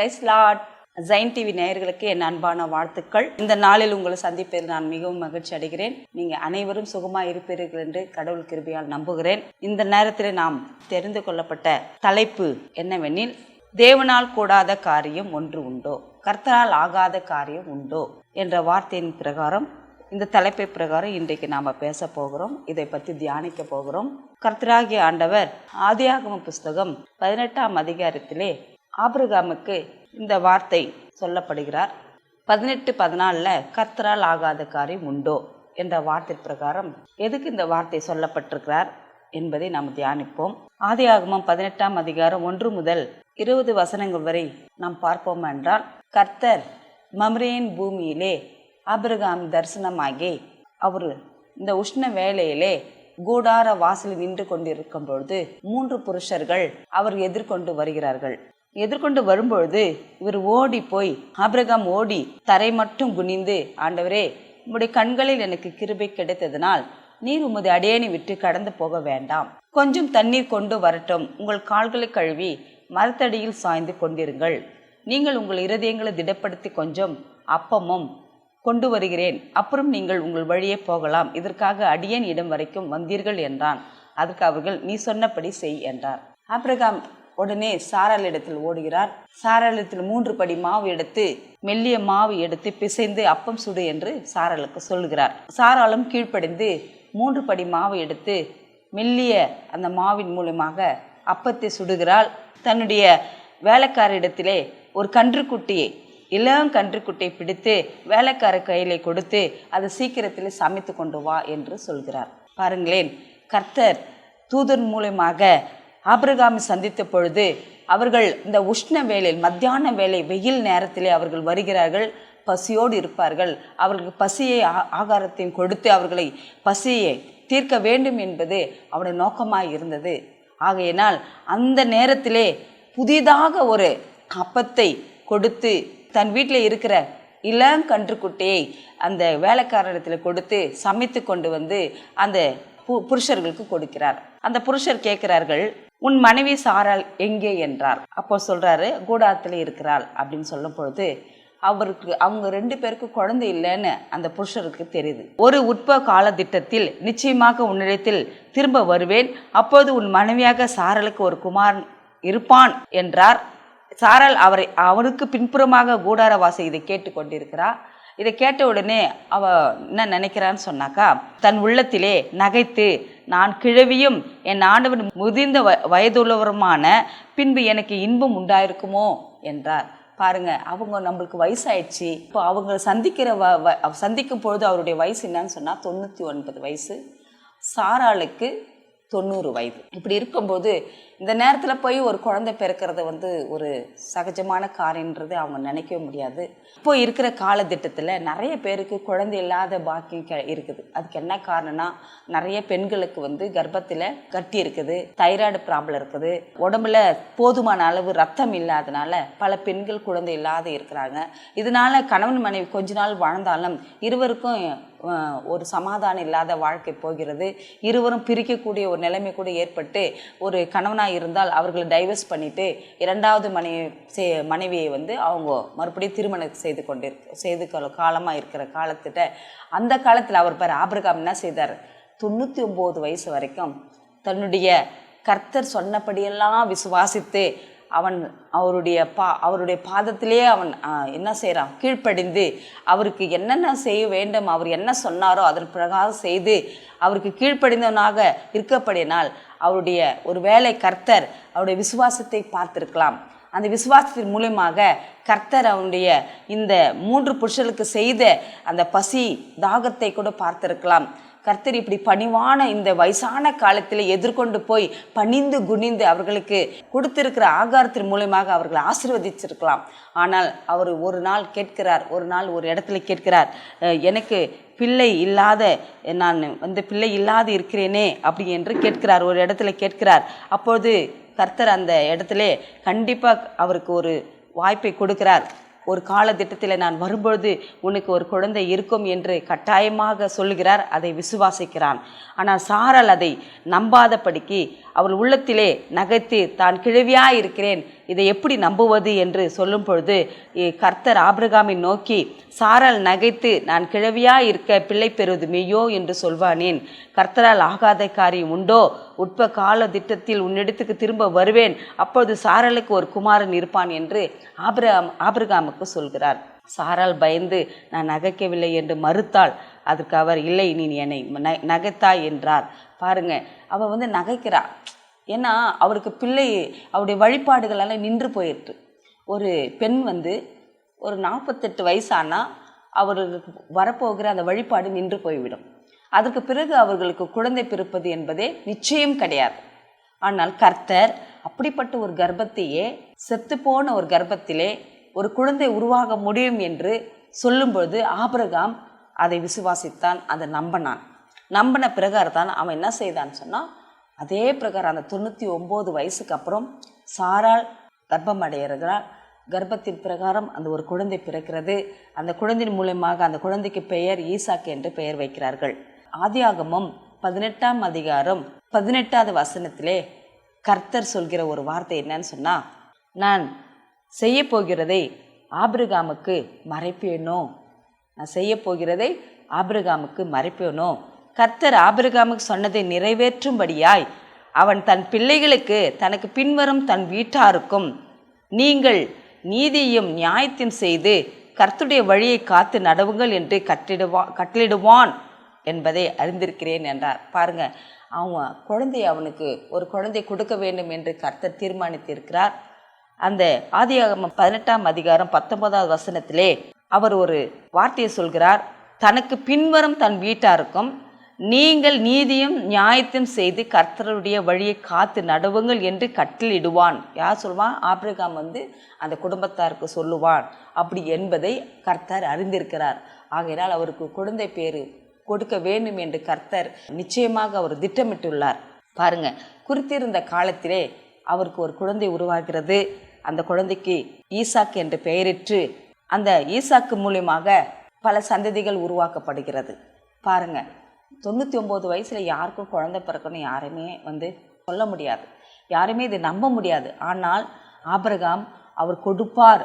Price Lord. Jain TV நேயர்களுக்கு என் அன்பான வாழ்த்துக்கள். இந்த நாளில் உங்களை சந்திப்பதில் நான் மிகவும் மகிழ்ச்சி அடைகிறேன். நீங்கள் அனைவரும் சுகமாக இருப்பீர்கள் என்று கடவுள் கிருபையால் நம்புகிறேன். இந்த நேரத்தில் நாம் தெரிந்து கொள்ளப்பட்ட தலைப்பு என்னவெனில், தேவனால் கூடாத காரியம் ஒன்று உண்டோ, கர்த்தரால் ஆகாத காரியம் உண்டோ என்ற வார்த்தையின் பிரகாரம், இந்த தலைப்பை பிரகாரம் இன்றைக்கு நாம் பேச போகிறோம். இதை பற்றி தியானிக்க போகிறோம். கர்த்தராகிய ஆண்டவர் ஆதியாகம புஸ்தகம் 18ஆம் அதிகாரத்திலே ஆபிரகாமுக்கு இந்த வார்த்தை சொல்லப்படுகிறார். 18:14 கர்த்தரால் ஆகாத காரியம் உண்டோ என்ற வார்த்தை பிரகாரம் எதுக்கு இந்த வார்த்தை சொல்லப்பட்டிருக்கிறார் என்பதை நாம் தியானிப்போம். ஆதியாகமம் 18ஆம் அதிகாரம் 1 முதல் 20 வசனங்கள் வரை நாம் பார்ப்போம் என்றால், கர்த்தர் மம்ரேயின் பூமியிலே ஆபிரகாம் தரிசனமாகி அவர் இந்த உஷ்ண வேளையிலே கூடார வாசலில் நின்று கொண்டிருக்கும் பொழுது 3 புருஷர்கள் அவர் எதிர்கொண்டு வருகிறார்கள். எதிர்கொண்டு வரும்பொழுது இவர் ஓடி போய், ஆபிரகாம் ஓடி தரை மட்டும் குனிந்து, ஆண்டவரே, உம்முடைய கண்களில் எனக்கு கிருபை கிடைத்ததனால் நீர் உமது அடியேனை விட்டு கடந்து போக வேண்டாம், கொஞ்சம் தண்ணீர் கொண்டு வரட்டும், உங்கள் கால்களை கழுவி மரத்தடியில் சாய்ந்து கொண்டிருங்கள், நீங்கள் உங்கள் இருதயங்களை திடப்படுத்தி கொஞ்சம் அப்பமும் கொண்டு வருகிறேன், அப்புறம் நீங்கள் உங்கள் வழியே போகலாம், இதற்காக அடியேன் இடம் வரைக்கும் வந்தீர்கள் என்றான். அதற்கு அவர்கள், நீ சொன்னபடி செய் என்றார். ஆபிரகாம் உடனே சாராளிடத்தில் ஓடுகிறார். சாராளிடத்தில் 3 படி மாவு எடுத்து, மெல்லிய மாவு எடுத்து பிசைந்து அப்பம் சுடு என்று சாராளுக்கு சொல்லுகிறார். சாராளும் கீழ்ப்படிந்து 3 படி மாவு எடுத்து மெல்லிய அந்த மாவின் மூலமாக அப்பத்தை சுடுகிறாள். தன்னுடைய வேலைக்காரிடத்திலே ஒரு கன்றுக்குட்டியை, இளம் கன்றுக்குட்டியை பிடித்து வேலைக்கார கையிலே கொடுத்து, அதை சீக்கிரத்தில் சமைத்து கொண்டு வா என்று சொல்கிறார். பாருங்களேன், கர்த்தர் தூதன் மூலமாக ஆபிரகாமை சந்தித்த பொழுது அவர்கள் இந்த உஷ்ண வேளையில், மத்தியான வேளை வெயில் நேரத்திலே அவர்கள் வருகிறார்கள். பசியோடு இருப்பார்கள். அவர்களுக்கு பசியை ஆகாரத்தையும் கொடுத்து அவர்களை பசியை தீர்க்க வேண்டும் என்பது அவருடைய நோக்கமாக இருந்தது. ஆகையினால் அந்த நேரத்திலே புதிதாக ஒரு அப்பத்தை கொடுத்து தன் வீட்டில் இருக்கிற இளங்கன்றுக்குட்டியை அந்த வேலைக்காரத்தில் கொடுத்து சமைத்து கொண்டு வந்து அந்த புருஷர்களுக்கு கொடுக்கிறார். அந்த புருஷர் கேட்கிறார்கள், உன் மனைவி சாராள் எங்கே என்றார். அப்போ சொல்றாரு, கூடாரத்தில் இருக்கிறாள் அப்படின்னு சொல்லும் பொழுது அவங்க 2 பேருக்கு குழந்தை இல்லைன்னு அந்த புருஷருக்கு தெரியுது. ஒரு உட்ப கால திட்டத்தில் நிச்சயமாக உன்னிடத்தில் திரும்ப வருவேன், அப்போது உன் மனைவியாக சாராளுக்கு ஒரு குமாரன் இருப்பான் என்றார். சாராள் அவருக்கு பின்புறமாக கூடாரவாசி இதை கேட்டு கொண்டிருக்கிறார். இதை கேட்ட உடனே அவ என்ன நினைக்கிறான்னு சொன்னாக்கா, தன் உள்ளத்திலே நகைத்து, நான் கிழவியும் என் ஆண்டவன் முதிர்ந்த வயதுள்ளவருமான பின்பு எனக்கு இன்பம் உண்டாயிருக்குமோ என்றார். பாருங்க, அவங்க நம்மளுக்கு வயசாயிடுச்சு. இப்போ அவங்க சந்திக்கும் பொழுது அவருடைய வயசு என்னன்னு சொன்னால் 99 வயசு, சாராளுக்கு 90 வயது. இப்படி இருக்கும்போது இந்த நேரத்தில் போய் ஒரு குழந்தை பிறக்கிறது ஒரு சகஜமான காரியன்றது அவங்க நினைக்கவே முடியாது. இப்போ இருக்கிற காலத்திட்டத்தில் நிறைய பேருக்கு குழந்தை இல்லாத பாக்கியம் இருக்குது. அதுக்கு என்ன காரணம்னா, நிறைய பெண்களுக்கு கர்ப்பத்தில் கட்டி இருக்குது, தைராய்டு ப்ராப்ளம் இருக்குது, உடம்புல போதுமான அளவு ரத்தம் இல்லாதனால பல பெண்கள் குழந்தை இல்லாத இருக்கிறாங்க. இதனால கணவன் மனைவி கொஞ்ச நாள் வாழ்ந்தாலும் இருவருக்கும் ஒரு சமாதானம் இல்லாத வாழ்க்கை போகிறது. இருவரும் பிரிக்கக்கூடிய ஒரு நிலைமை கூட ஏற்பட்டு, ஒரு கணவனாக இருந்தால் அவர்களை டைவர்ஸ் பண்ணிட்டு 2வது மனைவியை அவங்க மறுபடியும் திருமணம் செய்து காலமாக இருக்கிற காலத்திட்ட அந்த காலத்தில் அவர் பேர் ஆபிரகாம் என்ன செய்தார், 99 வயசு வரைக்கும் தன்னுடைய கர்த்தர் சொன்னபடியெல்லாம் விசுவாசித்து அவருடைய பாதத்திலே அவன் என்ன செய்கிறான், கீழ்ப்படிந்து அவருக்கு என்னென்ன செய்ய வேண்டும், அவர் என்ன சொன்னாரோ அதன் பிரகாரம் செய்து அவருக்கு கீழ்ப்படிந்தவனாக இருக்கப்படினால் அவருடைய ஒரு வேளை கர்த்தர் அவருடைய விசுவாசத்தை பார்த்திருக்கலாம். அந்த விசுவாசத்தின் மூலமாக கர்த்தர் அவனுடைய இந்த 3 புருஷர்களுக்கு செய்த அந்த பசி தாகத்தை கூட பார்த்திருக்கலாம். கர்த்தர் இப்படி பணிவான இந்த வயசான காலத்தில் எதிர்கொண்டு போய் பணிந்து குனிந்து அவர்களுக்கு கொடுத்திருக்கிற ஆகாரத்தின் மூலமாக அவர்களை ஆசீர்வதிச்சிருக்கலாம். ஆனால் அவர் ஒரு நாள் கேட்கிறார், ஒரு இடத்துல கேட்கிறார், எனக்கு பிள்ளை இல்லாத, நான் பிள்ளை இல்லாது இருக்கிறேனே அப்படி என்று கேட்கிறார். ஒரு இடத்துல கேட்கிறார். அப்பொழுது கர்த்தர் அந்த இடத்துல கண்டிப்பாக அவருக்கு ஒரு வாய்ப்பை கொடுக்கிறார். ஒரு காலத்திட்டத்தில் நான் வரும்பொழுது உனக்கு ஒரு குழந்தை இருக்கும் என்று கட்டாயமாக சொல்லுகிறார். அதை விசுவாசிக்கிறான். ஆனால் சாராள் அதை நம்பாதபடிக்கு அவள் உள்ளத்திலே நகைத்து, தான் கிழவியாக இருக்கிறேன், இதை எப்படி நம்புவது என்று சொல்லும் பொழுது கர்த்தர் ஆபிரகாமை நோக்கி, சாராள் நகைத்து, நான் கிழவியாக இருக்க பிள்ளை பெறுவது மெய்யோ என்று சொல்வானேன்? கர்த்தரால் ஆகாத காரியம் உண்டோ? உட்ப கால திட்டத்தில் உன்னிடத்துக்கு திரும்ப வருவேன், அப்பொழுது சாராளுக்கு ஒரு குமாரன் இருப்பான் என்று ஆபிரகாமுக்கு சொல்கிறார். சாராள் பயந்து, நான் நகைக்கவில்லை என்று மறுத்தாள். அதற்கு அவர், இல்லை, நீ என்னை நகைத்தாய் என்றார். பாருங்க, அவள் நகைக்கிறா. ஏன்னா அவருக்கு பிள்ளை, அவருடைய வழிபாடுகளெல்லாம் நின்று போயிட்டு. ஒரு பெண் ஒரு 48 வயசானால் அவர்களுக்கு வரப்போகிற அந்த வழிபாடு நின்று போய்விடும். அதற்கு பிறகு அவர்களுக்கு குழந்தை பிறப்பது என்பதே நிச்சயம் கிடையாது. ஆனால் கர்த்தர் அப்படிப்பட்ட ஒரு கர்ப்பத்தையே, செத்துப்போன ஒரு கர்ப்பத்திலே ஒரு குழந்தை உருவாக முடியும் என்று சொல்லும்பொழுது ஆபிரகாம் அதை விசுவாசித்தான், அதை நம்பின பிரகாரம் தான் அவன் என்ன செய்தான்னு சொன்னால், அதே பிரகாரம் அந்த 99 வயசுக்கு அப்புறம் சாராள் கர்ப்பம் அடைகிறாள். கர்ப்பத்தின் பிரகாரம் அந்த ஒரு குழந்தை பிறக்கிறது. அந்த குழந்தையின் மூலமாக அந்த குழந்தைக்கு பெயர் ஈசாக்கு என்று பெயர் வைக்கிறார்கள். ஆதியாகமம் 18ஆம் அதிகாரம் 18வது வசனத்திலே கர்த்தர் சொல்கிற ஒரு வார்த்தை என்னன்னு சொன்னால், நான் செய்ய போகிறதை ஆபிரகாமுக்கு மறைப்பேனோ, நான் செய்ய போகிறதை ஆபிரகாமுக்கு மறைப்பேனோ. கர்த்தர் ஆபிரகாமுக்கு சொன்னதை நிறைவேற்றும்படியாய் அவன் தன் பிள்ளைகளுக்கு தனக்கு பின்வரும் தன் வீட்டாருக்கும் நீங்கள் நீதியும் நியாயத்தையும் செய்து கர்த்தருடைய வழியை காத்து நடவுங்கள் என்று கட்டளிடுவான் என்பதை அறிந்திருக்கிறேன் என்றார். பாருங்க, அவன் அவனுக்கு ஒரு குழந்தை கொடுக்க வேண்டும் என்று கர்த்தர் தீர்மானித்திருக்கிறார். அந்த ஆதியாகமம் 18ஆம் அதிகாரம் 19வது வசனத்திலே அவர் ஒரு வார்த்தையை சொல்கிறார். தனக்கு பின்வரும் தன் வீட்டாருக்கும் நீங்கள் நீதியும் நியாயத்தையும் செய்து கர்த்தருடைய வழியை காத்து நடவுங்கள் என்று கட்டளிடுவான். யார் சொல்வான்? ஆபிரகாம் அந்த குடும்பத்தாருக்கு சொல்லுவான். அப்படி என்பதை கர்த்தர் அறிந்திருக்கிறார். ஆகையினால் அவருக்கு குழந்தை பேரு கொடுக்க வேண்டும் என்று கர்த்தர் நிச்சயமாக அவர் திட்டமிட்டுள்ளார். பாருங்க, குறித்திருந்த காலத்திலே அவருக்கு ஒரு குழந்தை உருவாகிறது. அந்த குழந்தைக்கு ஈசாக்கு என்று பெயரிட்டு அந்த ஈசாக்கு மூலியமாக பல சந்ததிகள் உருவாக்கப்படுகிறது. பாருங்க, 99 வயசில் யாருக்கும் குழந்தை பிறக்கணும் யாருமே சொல்ல முடியாது, யாருமே இதை நம்ப முடியாது. ஆனால் ஆபிரகாம் அவர் கொடுப்பார்.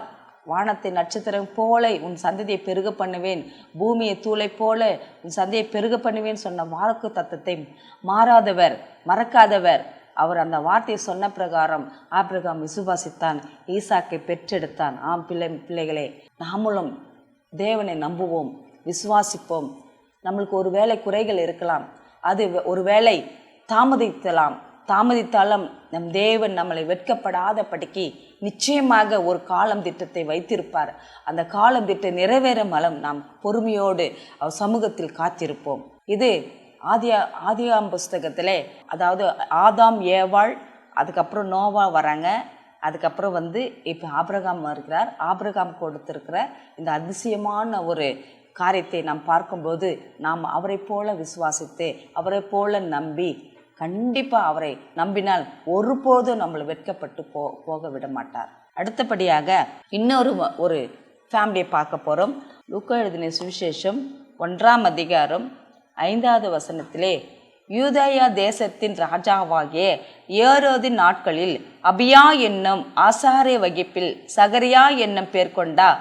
வானத்தை நட்சத்திரம் போல உன் சந்ததியை பெருக பண்ணுவேன், பூமியை தூளை போல உன் சந்ததியை பெருக பண்ணுவேன் சொன்ன வாக்கு தத்தத்தை மாறாதவர், மறக்காதவர். அவர் அந்த வார்த்தையை சொன்ன பிரகாரம் ஆபிரகாம் விசுவாசித்தான், ஈசாக்கை பெற்றெடுத்தான். ஆம் பிள்ளைகளே, நாமளும் தேவனை நம்புவோம், விசுவாசிப்போம். நம்மளுக்கு ஒரு வேளை குறைகள் இருக்கலாம், அது ஒரு வேளை தாமதித்தாலும் நம் தேவன் நம்மளை வெட்கப்படாதபடிக்கு நிச்சயமாக ஒரு காலம் திட்டத்தை வைத்திருப்பார். அந்த காலம் திட்டம் நிறைவேறும் அளம் நாம் பொறுமையோடு அவர் சமூகத்தில் காத்திருப்போம். இது ஆதியாம் புஸ்தகத்திலே, அதாவது ஆதாம் ஏவாள், அதுக்கப்புறம் நோவா வராங்க, அதுக்கப்புறம் இப்போ ஆபிரகாம் இருக்கிறார். ஆபிரகாம் கொடுத்திருக்கிற இந்த அதிசயமான ஒரு காரியத்தை நாம் பார்க்கும்போது நாம் அவரை போல விசுவாசித்து அவரை போல நம்பி கண்டிப்பாக அவரை நம்பினால் ஒருபோதும் நம்மளை வெட்கப்பட்டு போக விட மாட்டார். அடுத்தபடியாக இன்னொரு ஒரு ஃபேமிலியை பார்க்க போகிறோம். லூக்கா எழுதின சுவிசேஷம் 1ஆம் அதிகாரம் 5வது வசனத்திலே, யூதேயா தேசத்தின் ராஜாவாகிய ஏரோதின் நாட்களில் அபியா என்னும் ஆசாரிய வகிப்பில் சகரியா என்னும் பேர் கொண்ட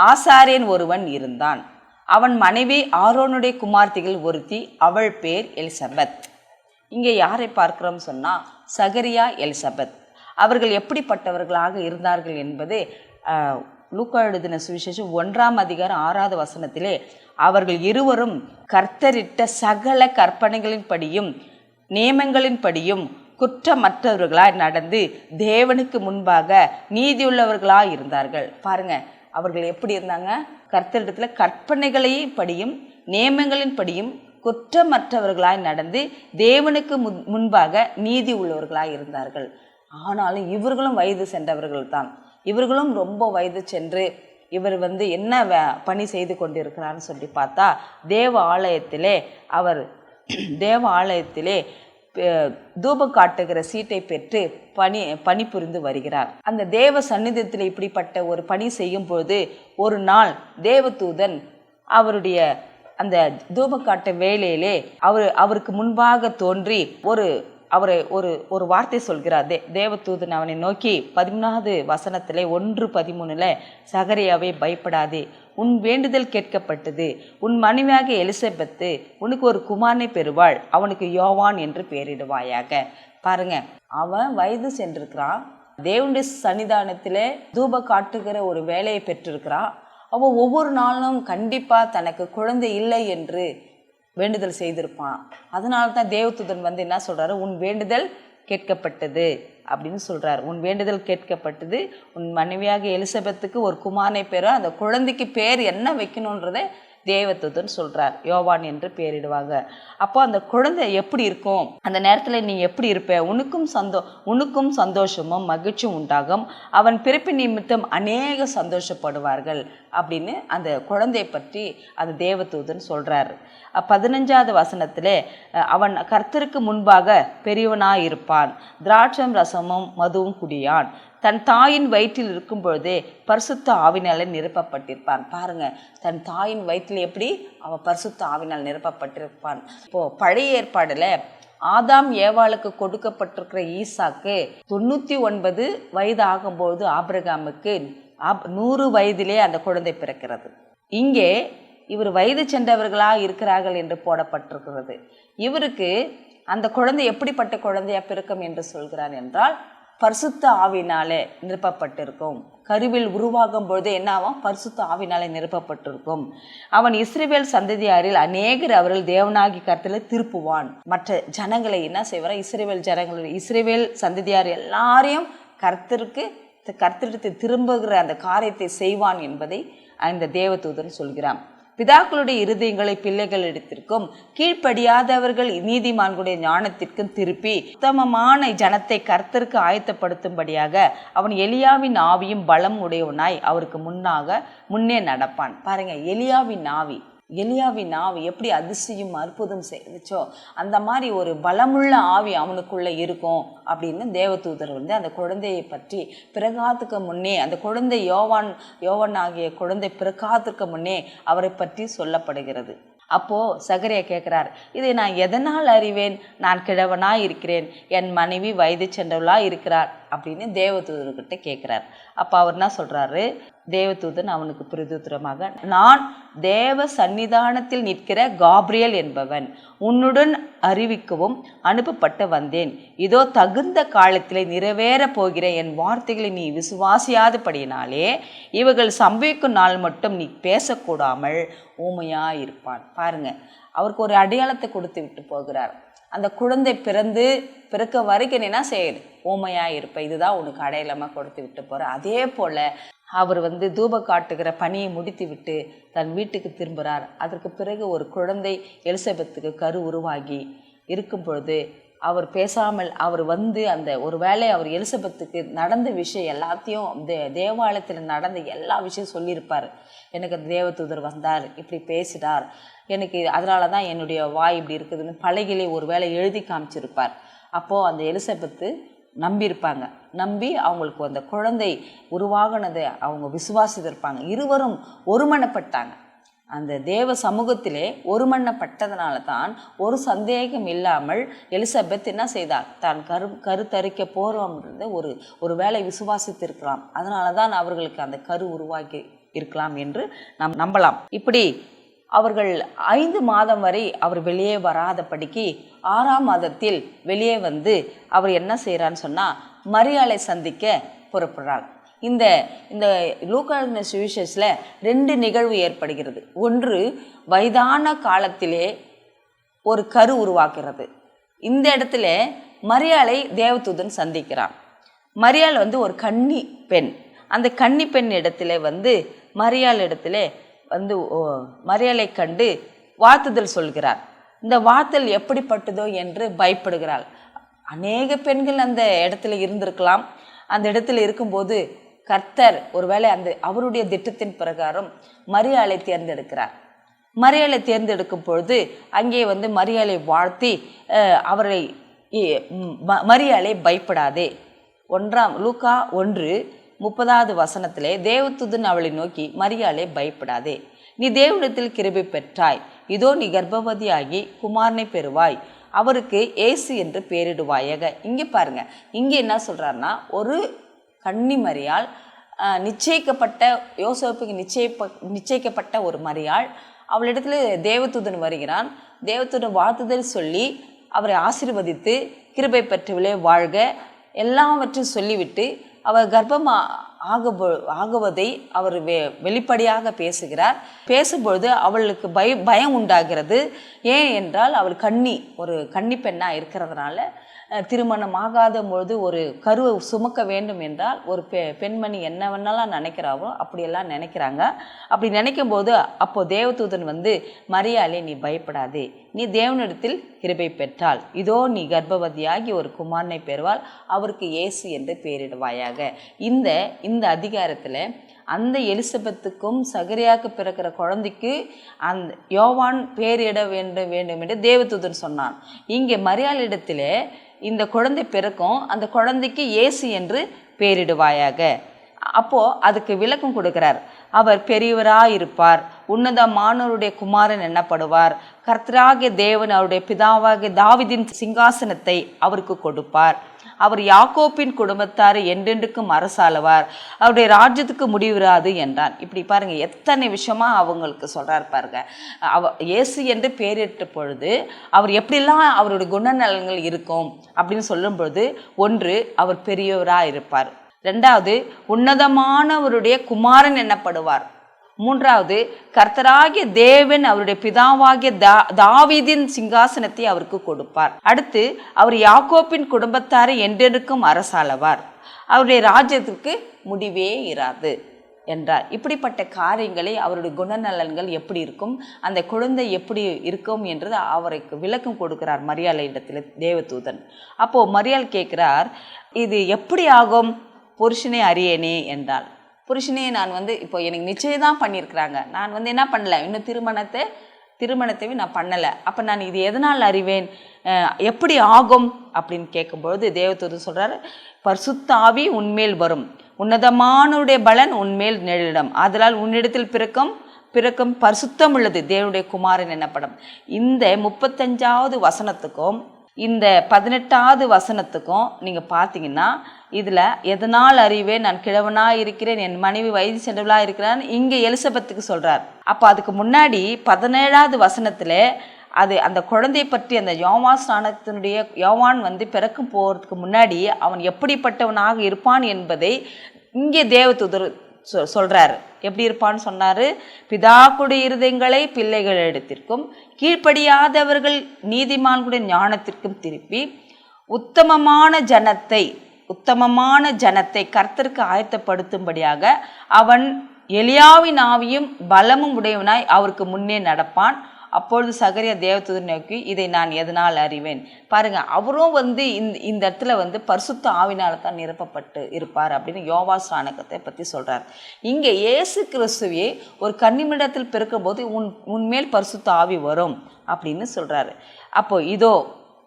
ஆசாரியன் ஒருவன் இருந்தான். அவன் மனைவி ஆரோனுடைய குமார்த்திகள் ஒருத்தி, அவள் பேர் எலிசபெத். இங்கே யாரை பார்க்கிறோம் சொன்னால் சகரியா, எலிசபெத். அவர்கள் எப்படிப்பட்டவர்களாக இருந்தார்கள் என்பது லூக்கா எழுதின சுவிசேஷம் 1ஆம் அதிகாரம் 6வது வசனத்திலே, அவர்கள் இருவரும் கர்த்தரிட்ட சகல கற்பனைகளின்படியும் நியமங்களின்படியும் குற்றமற்றவர்களாய் நடந்து தேவனுக்கு முன்பாக நீதியுள்ளவர்களாய் இருந்தார்கள். பாருங்க, அவர்கள் எப்படி இருந்தாங்க? கர்த்தரிடத்தில் கற்பனைகளையும் படியும் நியமங்களின் படியும் குற்றமற்றவர்களாய் நடந்து தேவனுக்கு முன்பாக நீதி உள்ளவர்களாய் இருந்தார்கள். ஆனாலும் இவர்களும் வயது சென்றவர்கள் தான். இவர்களும் ரொம்ப வயது சென்று இவர் என்ன பணி செய்து கொண்டிருக்கிறான்னு சொல்லி பார்த்தா, தேவ ஆலயத்திலே தூபம் காட்டுகிற சீட்டை பெற்று பணிபுரிந்து வருகிறார். அந்த தேவ சந்நிதியத்தில் இப்படிப்பட்ட ஒரு பணி செய்யும் பொழுது ஒரு நாள் தேவதூதன் அவருடைய அந்த தூபம் காட்ட வேலையிலே அவருக்கு முன்பாக தோன்றி அவரை ஒரு ஒரு வார்த்தை சொல்கிறார். தேவதூதன் அவனை நோக்கி 13வது வசனத்தில் 1:13 சகரியாவே பயப்படாதே, உன் வேண்டுதல் கேட்கப்பட்டது, உன் மனைவியாக எலிசபெத்து உனக்கு ஒரு குமாரனை பெறுவாள், அவனுக்கு யோவான் என்று பெயரிடுவாயாக. பாருங்க, அவன் வயது சென்றிருக்கிறான், தேவனுடைய சன்னிதானத்திலே தூப காட்டுகிற ஒரு வேலையை பெற்றிருக்கிறான். அவன் ஒவ்வொரு நாளும் கண்டிப்பாக தனக்கு குழந்தை இல்லை என்று வேண்டுதல் செய்திருப்பான். அதனால தான் தேவதூதன் வந்து என்ன சொல்கிறாரு, உன் வேண்டுதல் கேட்கப்பட்டது அப்படின்னு சொல்கிறார். உன் வேண்டுதல் கேட்கப்பட்டது, உன் மனைவியாக எலிசபெத்துக்கு ஒரு குமாரனை பேர, அந்த குழந்தைக்கு பேர் என்ன வைக்கணுன்றதை தேவதூதன் சொல்கிறார், யோவான் என்று பேரிடுவாங்க. அப்போ அந்த குழந்தை எப்படி இருக்கும், அந்த நேரத்தில் நீ எப்படி இருப்ப, உனக்கும் சந்தோஷமும் மகிழ்ச்சியும் உண்டாகும், அவன் பிறப்பின் நிமித்தம் அநேக சந்தோஷப்படுவார்கள் அப்படின்னு அந்த குழந்தையை பற்றி அந்த தேவதூதன் சொல்கிறார். 15வது வசனத்திலே அவன் கர்த்தருக்கு முன்பாக பெரியவனாய் இருப்பான், திராட்சம் ரசமும் மதுவும் குடியான், தன் தாயின் வயிற்றில் இருக்கும் பொழுதே பரிசுத்த ஆவினால நிரப்பப்பட்டிருப்பான். பாருங்க, தன் தாயின் வயிற்றில் எப்படி அவன் பரிசுத்த ஆவினால் நிரப்பப்பட்டிருப்பான். இப்போ பழைய ஏற்பாடுல ஆதாம் ஏவாளுக்கு கொடுக்கப்பட்டிருக்கிற ஈசாக்கு 99 வயது ஆகும்போது ஆபிரகாமுக்கு 100 வயதிலே அந்த குழந்தை பிறக்கிறது. இங்கே இவர் வயது சென்றவர்களாக இருக்கிறார்கள் என்று போடப்பட்டிருக்கிறது. இவருக்கு அந்த குழந்தை எப்படிப்பட்ட குழந்தையா பிறக்கும் என்று சொல்கிறார் என்றால், பரிசுத்த ஆவினாலே நிரப்பப்பட்டிருக்கும். கருவில் உருவாகும் பொழுது என்னாவும் பரிசுத்த ஆவினாலே நிரப்பப்பட்டிருக்கும். அவன் இஸ்ரவேல் சந்ததியாரில் அநேகர் அவர்கள் தேவனாகி கர்த்தரில் திருப்புவான். மற்ற ஜனங்களை என்ன செய்வார், இஸ்ரவேல் சந்ததியார் எல்லாரையும் கர்த்தருக்கு திரும்புகிற அந்த காரியத்தை செய்வான் என்பதை அந்த தேவதூதன் சொல்கிறான். பிதாக்களுடைய இருதயங்களை பிள்ளைகளிடத்திற்கும் கீழ்ப்படியாதவர்கள் நீதிமான்களுடைய ஞானத்திற்கும் திருப்பி உத்தமமான ஜனத்தை கர்த்தருக்கு ஆயத்தப்படுத்தும்படியாக அவன் எலியாவின் ஆவியும் பலம் உடையவனாய் அவருக்கு முன்னே நடப்பான். பாருங்க, எலியாவின் ஆவி எப்படி அதிசயம் அற்புதம் செய்தச்சோ அந்த மாதிரி ஒரு பலமுள்ள ஆவி அவனுக்குள்ள இருக்கும் அப்படின்னு தேவதூதர் வந்து அந்த குழந்தையை பற்றி பிறகாத்துக்கு முன்னே, அந்த குழந்தை யோவான் ஆகிய குழந்தை பிறகாத்துக்கு முன்னே அவரை பற்றி சொல்லப்படுகிறது. அப்போ சகரியா கேட்கிறார், இதை நான் எதனால் அறிவேன், நான் கிழவனாய் இருக்கிறேன், என் மனைவி வயது சென்றவளாக இருக்கிறார் அப்படின்னு தேவதூதர்கிட்ட கேட்கிறார். அப்போ அவர் என்ன சொல்றாரு, தேவதூதன் அவனுக்கு பிரதியுத்தரமாக, நான் தேவ சன்னிதானத்தில் நிற்கிற காப்ரியேல் என்பவன், உன்னுடன் அறிவிக்கவும் அனுப்பப்பட்டு வந்தேன். இதோ தகுந்த காலத்திலே நிறைவேற போகிற என் வார்த்தைகளை நீ விசுவாசியாதபடியினாலே இவர்கள் சம்பவிக்கும் நாள் மட்டும் நீ பேசக்கூடாமல் ஊமையாயிருப்பான். பாருங்க, அவருக்கு ஒரு அடையாளத்தை கொடுத்து விட்டு போகிறார். அந்த குழந்தை பிறக்க வரைக்கும் நீ என்ன செய்யுது, ஊமையாக இருப்ப, இதுதான் உனக்கு அடையாளமாக கொடுத்து விட்டு போகிற. அதே போல் அவர் வந்து தூப காட்டுகிற பணியை முடித்து விட்டு தன் வீட்டுக்கு திரும்புகிறார். அதற்கு பிறகு ஒரு குழந்தை எலிசபெத்துக்கு கரு உருவாகி இருக்கும் பொழுது அவர் பேசாமல் அவர் வந்து அந்த ஒரு வேளை அவர் எலிசபெத்துக்கு நடந்த விஷயம் எல்லாத்தையும் தேவாலயத்தில் நடந்த எல்லா விஷயம் சொல்லியிருப்பார். எனக்கு அந்த தேவதூதர் வந்தார், இப்படி பேசினார், எனக்கு அதனால தான் என்னுடைய வாய் இப்படி இருக்குதுன்னு பலகையிலே ஒரு வேளை எழுதி காமிச்சிருப்பார். அப்போது அந்த எலிசபெத்து நம்பியிருப்பாங்க. நம்பி அவங்களுக்கு அந்த குழந்தை உருவாகினதை அவங்க விசுவாசித்திருப்பாங்க. இருவரும் ஒருமனப்பட்டாங்க. அந்த தேவ சமூகத்திலே ஒருமனப்பட்டதுனால தான் ஒரு சந்தேகம் இல்லாமல் எலிசபெத் என்ன செய்தார், தான் கருத்தரிக்க போகிறோம்ன்றத ஒரு வேளை விசுவாசித்திருக்கலாம். அதனால தான் அவர்களுக்கு அந்த கரு உருவாக்கி இருக்கலாம் என்று நாம் நம்பலாம். இப்படி அவர்கள் 5 மாதம் வரை அவர் வெளியே வராதபடிக்கு 6ஆம் மாதத்தில் வெளியே வந்து அவர் என்ன செய்கிறான்னு சொன்னால் மரியாளை சந்திக்க புறப்படுறார். இந்த லூக்கா சுவிசேஷத்தில் 2 நிகழ்வு ஏற்படுகிறது. ஒன்று, வயதான காலத்திலே ஒரு கரு உருவாக்குறது. இந்த இடத்துல மரியாளை தேவதூதன் சந்திக்கிறான். மரியாள் வந்து ஒரு கன்னி பெண். அந்த கன்னி பெண் இடத்துல வந்து மரியாள் இடத்துல வந்து மரியாளை கண்டு வாழ்த்துதல் சொல்கிறார். இந்த வாழ்த்தல் எப்படிப்பட்டதோ என்று பயப்படுகிறாள். அநேக பெண்கள் அந்த இடத்துல இருந்திருக்கலாம். அந்த இடத்துல இருக்கும்போது கர்த்தர் ஒருவேளை அவருடைய திட்டத்தின் பிரகாரம் மரியாளை தேர்ந்தெடுக்கிறார். மரியாளை தேர்ந்தெடுக்கும் பொழுது அங்கே வந்து மரியாளை வாழ்த்தி அவரை மரியாளை பயப்படாதே. லூக்கா 1:30 வசனத்திலே தேவதூதன் அவளை நோக்கி, மரியாளை பயப்படாதே, நீ தேவனிடத்தில் கிருபை பெற்றாய், இதோ நீ கர்ப்பவதியாகி குமாரனை பெறுவாய், அவருக்கு இயேசு என்று பெயரிடுவாயாக. இங்கே பாருங்க, இங்கே என்ன சொல்றாருன்னா, ஒரு கன்னிமரியாள் நிச்சயிக்கப்பட்ட, யோசேப்புக்கு நிச்சயிக்கப்பட்ட ஒரு மரியாள், அவளிடத்துல தேவதூதன் வருகிறான். தேவதூதன் வாழ்த்துதல் சொல்லி அவரை ஆசீர்வதித்து கிருபை பெற்றவளே வாழ்க எல்லாவற்றையும் சொல்லிவிட்டு அவர் கர்ப்பம் ஆகுவதை அவர் வெளிப்படையாக பேசுகிறார். பேசும்பொழுது அவளுக்கு பயம் உண்டாகிறது. ஏன் என்றால் அவள் ஒரு கன்னி பெண்ணாக இருக்கிறதுனால திருமணம் ஆகாத பொழுது ஒரு கருவை சுமக்க வேண்டும் என்றால் ஒரு பெண்மணி என்ன வேணாலும் நினைக்கிறாவோ அப்படியெல்லாம் நினைக்கிறாங்க. அப்படி நினைக்கும் போது அப்போது தேவதூதன் மரியாளே நீ பயப்படாதே, நீ தேவனிடத்தில் கிருபை பெற்றால் இதோ நீ கர்ப்பவதியாகி ஒரு குமாரனை பெறுவாள், அவருக்கு இயேசு என்று பெயரிடுவாயாக. இந்த அதிகாரத்தில் அந்த எலிசபெத்துக்கும் சகரியாவுக்கு பிறக்கிற குழந்தைக்கு அந்த யோவான் பேரிட வேண்டும் என்று தேவதூதன் சொன்னான். இங்கே மரியாளிடத்தில் இந்த குழந்தை பிறக்கும், அந்த குழந்தைக்கு இயேசு என்று பெயரிடுவாயாக. அப்போது அதுக்கு விளக்கம் கொடுக்கிறார். அவர் பெரியவராயிருப்பார், உன்னதமானவருடைய குமாரன் என்னப்படுவார், கர்த்தராகிய தேவன் அவருடைய பிதாவாகிய தாவீதின் சிங்காசனத்தை அவருக்கு கொடுப்பார், அவர் யாக்கோப்பின் குடும்பத்தார் என்றென்றுக்கும் அரசாளுவார், அவருடைய ராஜ்யத்துக்கு முடிவிராது என்றான். இப்படி பாருங்க, எத்தனை விஷயமா அவங்களுக்கு சொல்றாரு பாருங்க. இயேசு என்று பெயரிட்ட பொழுது அவர் எப்படிலாம் அவருடைய குணநலன்கள் இருக்கும் அப்படின்னு சொல்லும் பொழுது, ஒன்று அவர் பெரியவராக இருப்பார், ரெண்டாவது உன்னதமானவருடைய குமாரன் என்னப்படுவார், மூன்றாவது கர்த்தராகிய தேவன் அவருடைய பிதாவாகிய தாவீதின் சிங்காசனத்தை அவருக்கு கொடுப்பார், அடுத்து அவர் யாக்கோப்பின் குடும்பத்தாரை என்றென்றுக்கும் அரசாளுவார், அவருடைய ராஜ்யத்திற்கு முடிவே இராது என்றார். இப்படிப்பட்ட காரியங்களை அவருடைய குணநலன்கள் எப்படி இருக்கும், அந்த குழந்தை எப்படி இருக்கும் என்றது அவருக்கு விளக்கம் கொடுக்கிறார் மரியாள் இடத்துல தேவதூதன். அப்போ மரியாள் கேட்கிறார், இது எப்படி ஆகும், புருஷனே அறியேனே என்றாள். புருஷனே நான் இப்போ எனக்கு நிச்சயம் தான் பண்ணியிருக்கிறாங்க, நான் என்ன பண்ணல, இன்னும் திருமணத்தையும் நான் பண்ணலை, அப்போ நான் இது எதனால் அறிவேன், எப்படி ஆகும் அப்படின்னு கேட்கும்பொழுது தேவதூதன் சொல்கிறார், பரிசுத்த ஆவி உன்மேல் வரும், உன்னதமானுடைய பலன் உன்மேல் நிழலிடும், ஆதலால் உன்னிடத்தில் பிறக்கும் பரிசுத்தம் உள்ளது தேவனுடைய குமாரன் என்னப்படும். இந்த 35வது வசனத்துக்கும் இந்த 18வது வசனத்துக்கும் நீங்கள் பார்த்தீங்கன்னா, இதில் எதனால் அறிவேன், நான் கிழவனாக இருக்கிறேன், என் மனைவி வயது சென்றவளாக இருக்கிறான் இங்கே எலிசபெத்துக்கு சொல்கிறார். அப்போ அதுக்கு முன்னாடி 17வது வசனத்தில் அந்த குழந்தையை பற்றி அந்த யோவான் பிறக்கும் போகிறதுக்கு முன்னாடி அவன் எப்படிப்பட்டவனாக இருப்பான் என்பதை இங்கே தேவதூதர் சொல்கிறாரு. எப்படி இருப்பான்னு சொன்னார், பிதாக்குடைய இருதயங்களை பிள்ளைகள் இடத்திற்கும் கீழ்ப்படியாதவர்கள் நீதிமான்களுடைய ஞானத்திற்கும் திருப்பி உத்தமமான ஜனத்தை கர்த்தருக்கு ஆயத்தப்படுத்தும்படியாக அவன் எலியாவின் ஆவியும் பலமும் உடையவனாய் அவருக்கு முன்னே நடப்பான். அப்பொழுது சகரியா தேவதூதனை நோக்கி, இதை நான் எதனால் அறிவேன். பாருங்க, அவரும் இந்த இடத்துல பரிசுத்த ஆவினால தான் நிரப்பப்பட்டு இருப்பார் அப்படின்னு யோவா ஸ்நானகத்தை பற்றி சொல்றார். இங்கே இயேசு கிறிஸ்துவே ஒரு கன்னிமிடத்தில் பிறக்கும்போது உன்மேல் பரிசுத்த ஆவி வரும் அப்படின்னு சொல்றாரு. அப்போ இதோ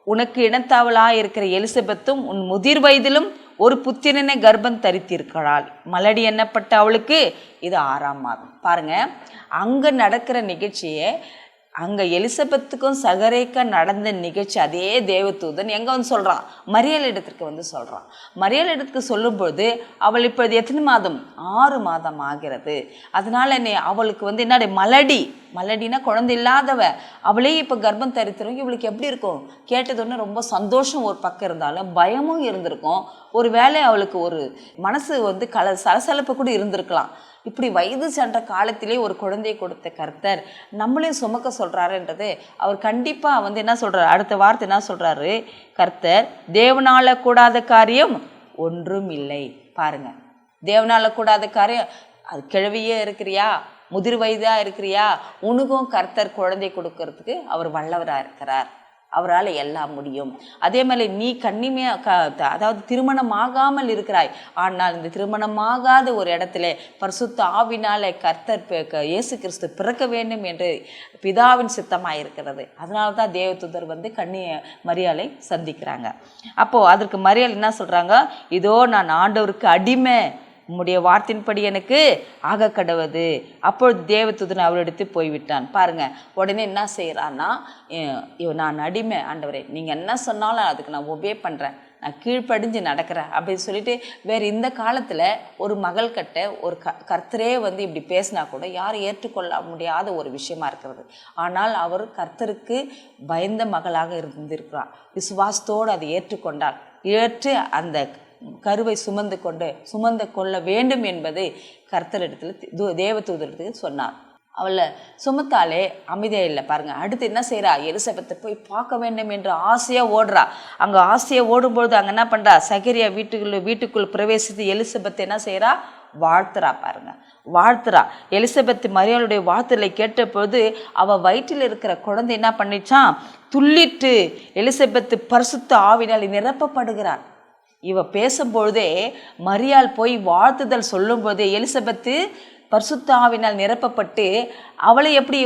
உனக்கு இனத்தாவலாக இருக்கிற எலிசபெத்தும் உன் முதிர் வயதிலும் ஒரு புத்திரனை கர்ப்பம் தரித்திருக்கிறாள், மலடி எண்ணப்பட்ட அவளுக்கு இது 6ஆம் மாதம். பாருங்க, அங்கே நடக்கிற நிகழ்ச்சியை அங்கே எலிசபெத்துக்கும் சகரேக்கா நடந்த நிகழ்ச்சி அதே தேவதூதன் எங்கே சொல்கிறான், மரியாள் இடத்திற்கு சொல்கிறான். மரியாள் இடத்துக்கு சொல்லும்போது அவள் இப்பொழுது எத்தனை மாதம், 6 மாதம் ஆகிறது. அதனால அவளுக்கு என்னடி மலடினா குழந்தை இல்லாதவ, அவளே இப்போ கர்ப்பம் தரித்திரும், இவளுக்கு எப்படி இருக்கும் கேட்டதுன்னு ரொம்ப சந்தோஷம் ஒரு பக்கம் இருந்தாலும் பயமும் இருந்திருக்கும். ஒரு வேளை அவளுக்கு ஒரு மனசு சலசலப்பு கூட இருந்திருக்கலாம். இப்படி வயது சென்ற காலத்திலே ஒரு குழந்தையை கொடுத்த கர்த்தர் நம்மளையும் சுமக்க சொல்கிறாருன்றது அவர் கண்டிப்பாக என்ன சொல்கிறார், அடுத்த வார்த்தை என்ன சொல்கிறாரு, கர்த்தர் தேவனால கூடாத காரியம் ஒன்றும் இல்லை. பாருங்க, தேவனால கூடாத காரியம், அது கிழவியே இருக்கிறியா, முதிர் வயதாக இருக்கிறியா, உனக்கும் கர்த்தர் குழந்தை கொடுக்கறதுக்கு அவர் வல்லவராக இருக்கிறார், அவரால் எல்லாம் முடியும். அதே மாதிரி நீ அதாவது திருமணமாகாமல் இருக்கிறாய், ஆனால் இந்த திருமணமாகாத ஒரு இடத்துல பரிசுத்த ஆவினாலே கர்த்தர் இயேசு கிறிஸ்து பிறக்க வேண்டும் என்று பிதாவின் சித்தமாக இருக்கிறது. அதனால தான் தேவதூதர் மரியாளை சந்திக்கிறாங்க. அப்போது அதற்கு மரியாள் என்ன சொல்கிறாங்க, இதோ நான் ஆண்டவருக்கு அடிமை, உம்முடைய வார்த்தையின்படி எனக்கு ஆக கடவுது. அப்பொழுது தேவதூதன் அவரிடத்து போய்விட்டான். பாருங்க, உடனே என்ன செய்யறான்னா, நான் அடிமை ஆண்டவரே, நீங்க என்ன சொன்னாலும் அதுக்கு நான் ஒபே பண்றேன், நான் கீழ்ப்படிஞ்சு நடக்கிறேன் அப்படின்னு சொல்லிட்டு, வேறு இந்த காலத்தில் ஒரு மகள் கிட்ட ஒரு கர்த்தரே வந்து இப்படி பேசினா கூட யாரும் ஏற்றுக்கொள்ள முடியாத ஒரு விஷயமா இருக்கிறது. ஆனால் அவர் கர்த்தருக்கு பயந்த மகளாக இருந்திருக்கிறார். விசுவாசத்தோடு அதை ஏற்றுக்கொண்டார். ஏற்று அந்த கருவை சுமந்து கொள்ள வேண்டும் என்பதை கர்த்தரிடத்தில் தேவதூதரிடத்தில் சொன்னார். அவளை சுமத்தாலே அமைதியாக இல்லை. பாருங்கள், அடுத்து என்ன செய்கிறா, எலிசபெத்தை போய் பார்க்க வேண்டும் என்று ஆசையாக ஓடுறா. அங்கே ஆசையாக ஓடும்பொழுது அங்கே என்ன பண்ணுறா, சகரியா வீட்டுக்குள் பிரவேசித்து எலிசபெத்தை என்ன செய்கிறா, வாழ்த்துறா. பாருங்க, வாழ்த்துறா. எலிசபெத் மரியாளுடைய வாழ்த்துதலை கேட்டபோது அவள் வயிற்றில் இருக்கிற குழந்தை என்ன பண்ணிச்சான், துள்ளிட்டு. எலிசபெத் பரிசுத்த ஆவினால் நிரப்பப்படுகிறார். இவ பேசும்பொழுதே மரியாள் போய் வாழ்த்துதல் சொல்லும்போது எலிசபெத்து பரிசுத்த ஆவினால் நிரப்பப்பட்டு அவளை எப்படி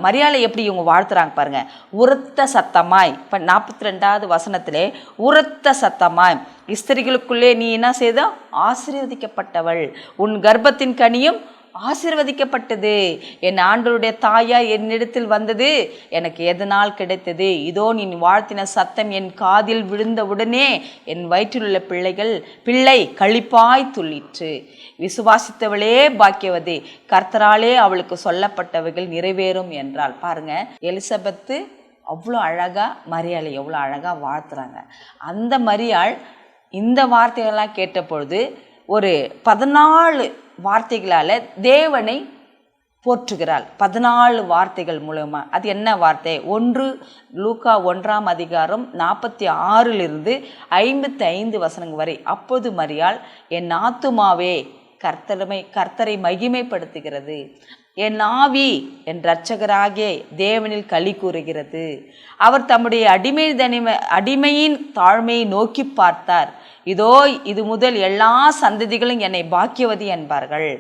மரியாதை எப்படி இவங்க வாழ்த்துறாங்க பாருங்க. உரத்த சத்தமாய், இப்போ 42வது வசனத்திலே உரத்த சத்தமாய், ஸ்திரீகளுக்குள்ளே நீ என்ன செய்த, ஆசீர்வதிக்கப்பட்டவள், உன் கர்ப்பத்தின் கனியும் ஆசீர்வதிக்கப்பட்டது. என் ஆண்டவருடைய தாயா என்னிடத்தில் வந்தது எனக்கு எதனால் கிடைத்தது? இதோ நீ வாழ்த்தின சத்தம் என் காதில் விழுந்தவுடனே என் வயிற்றில் உள்ள பிள்ளை களிப்பாய் துள்ளிற்று. விசுவாசித்தவளே பாக்கியவதே, கர்த்தராலே அவளுக்கு சொல்லப்பட்டவைகள் நிறைவேறும் என்றாள். பாருங்க, எலிசபெத்து அவ்வளோ அழகா மரியாளை எவ்வளோ அழகா வாழ்த்துறாங்க. அந்த மரியாள் இந்த வார்த்தைகள்லாம் கேட்ட பொழுது ஒரு 14 வார்த்தைகளால் தேவனை போற்றுகிறாள். 14 வார்த்தைகள் மூலமா. அது என்ன வார்த்தை? 1 லூக்கா 1ஆம் அதிகாரம் 46 55 வசனங்கள் வரை. அப்போது மரியாள், என் ஆத்துமாவே கர்த்தரை மகிமைப்படுத்துகிறது, என் ஆவி என் இரட்சகராகிய தேவனில் களி கூறுகிறது. அவர் தம்முடைய அடிமையின் தாழ்மையை நோக்கி பார்த்தார். இதோ இது முதல் எல்லா சந்ததிகளும் என்னை பாக்கியவதி என்பார்கள்.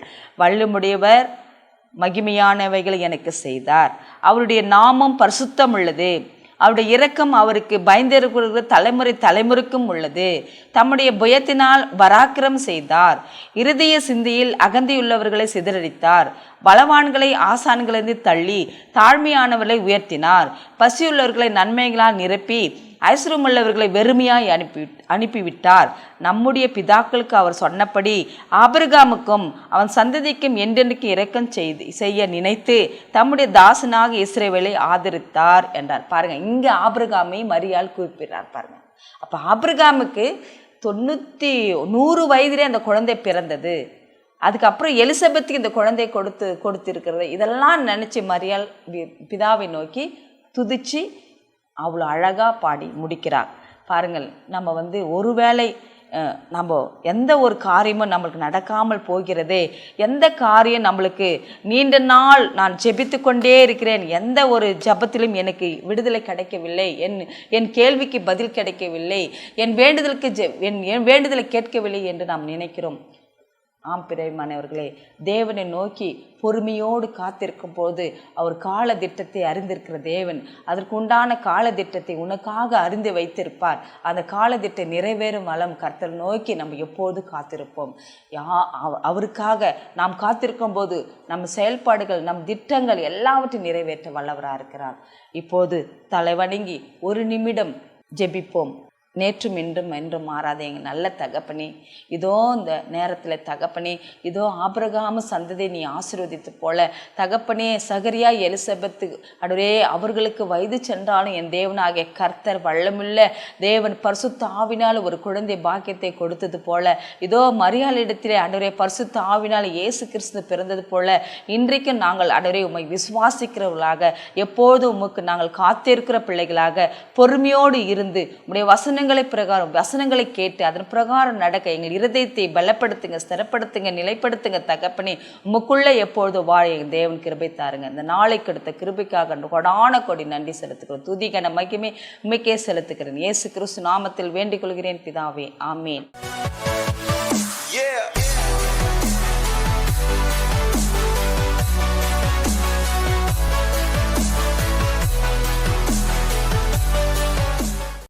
வல்லமுடையவர் மகிமையானவைகளை எனக்கு செய்தார். அவருடைய நாமம் பரிசுத்தம் உள்ளது. அவருடைய இரக்கம் அவருக்கு பயந்திருக்கிற தலைமுறைக்கும் உள்ளது. தம்முடைய புயத்தினால் பராக்கிரம் செய்தார். இருதய சிந்தையில் அகந்தியுள்ளவர்களை சிதறடித்தார். பலவான்களை ஆசான்களிலிருந்து தள்ளி தாழ்மையானவர்களை உயர்த்தினார். பசியுள்ளவர்களை நன்மைகளால் நிரப்பி ஐஸ்வர்யமுள்ளவர்களை வெறுமையாய் அனுப்பிவிட்டார். நம்முடைய பிதாக்களுக்கு அவர் சொன்னபடி ஆபிரகாமுக்கும் அவன் சந்ததிக்கும் என்றென்றைக்கு இரக்கம் செய்ய நினைத்து தம்முடைய தாசனாக இஸ்ரவேலை ஆதரித்தார் என்றார். பாருங்க, இங்க ஆபிரகாமை மரியாள் குறிப்பிடுறார். பாருங்க, அப்ப ஆபிரகாமுக்கு 100 வயதிலே அந்த குழந்தை பிறந்தது. அதுக்கப்புறம் எலிசபெத்துக்கு இந்த குழந்தை கொடுத்திருக்கிறது. இதெல்லாம் நினைச்சு மரியாள் பிதாவை நோக்கி துதிச்சு அவ்வளோ அழகாக பாடி முடிக்கிறார். பாருங்கள், நம்ம ஒருவேளை நம்ம எந்த ஒரு காரியமும் நம்மளுக்கு நடக்காமல் போகிறதே, எந்த காரியம் நம்மளுக்கு நீண்ட நாள் நான் ஜெபித்து கொண்டே இருக்கிறேன், எந்த ஒரு ஜபத்திலும் எனக்கு விடுதலை கிடைக்கவில்லை, என் கேள்விக்கு பதில் கிடைக்கவில்லை, என் வேண்டுதலை கேட்கவில்லை என்று நாம் நினைக்கிறோம். ஆம் பிரியமானவர்களே, தேவனை நோக்கி பொறுமையோடு காத்திருக்கும் போது அவர் கால திட்டத்தை அறிந்திருக்கிற தேவன் அதற்கு உண்டான கால திட்டத்தை உனக்காக அறிந்து வைத்திருப்பார். அந்த கால திட்டம் நிறைவேறும் வளம் கர்த்தர் நோக்கி நம்ம எப்போது காத்திருப்போம். அவருக்காக நாம் காத்திருக்கும் போது நம் செயல்பாடுகள், நம் திட்டங்கள் எல்லாவற்றையும் நிறைவேற்ற வல்லவராக இருக்கிறார். இப்போது தலைவணங்கி 1 நிமிடம் ஜெபிப்போம். நேற்றும் இன்றும் என்றும் மாறாத எங்கள் நல்ல தகப்பனே, இதோ இந்த நேரத்தில் தகப்பனே, இதோ ஆபிரகாம் சந்ததியை நீ ஆசீர்வதித்து போல தகப்பனே, சகரியா எலிசபெத்து அடுவே அவர்களுக்கு வயது சென்றாலும் என் தேவனாகிய கர்த்தர் வல்லமுள்ள தேவன் பரிசுத்த ஆவினால் ஒரு குழந்தை பாக்கியத்தை கொடுத்தது போல, இதோ மரியாளிடத்திலே அடுவரே பரிசுத்த ஆவினால் இயேசு கிறிஸ்து பிறந்தது போல இன்றைக்கும் நாங்கள் அடுவரே உம்மை விசுவாசிக்கிறவர்களாக, எப்போது உமக்கு நாங்கள் காத்திருக்கிற பிள்ளைகளாக பொறுமையோடு இருந்து உம்முடைய வசனங்களை கேட்டு அதன் பிரகாரம் நடக்க எங்கள் இருதயத்தை பலப்படுத்துங்க, ஸ்திரப்படுத்துங்க, நிலைப்படுத்துங்க தகப்பனே. உமக்குள்ள எப்பொழுது வாழ எங்கள் தேவன் கிருபை தாருங்க. இந்த நாளை கொடுத்த கிருபைக்காக கொடான கொடி நன்றி செலுத்துகிறோம். துதிகன மகிமை உம்மைக்கே செலுத்துகிறேன். இயேசு கிறிஸ்து நாமத்தில் வேண்டிக் கொள்கிறேன் பிதாவே, ஆமேன்.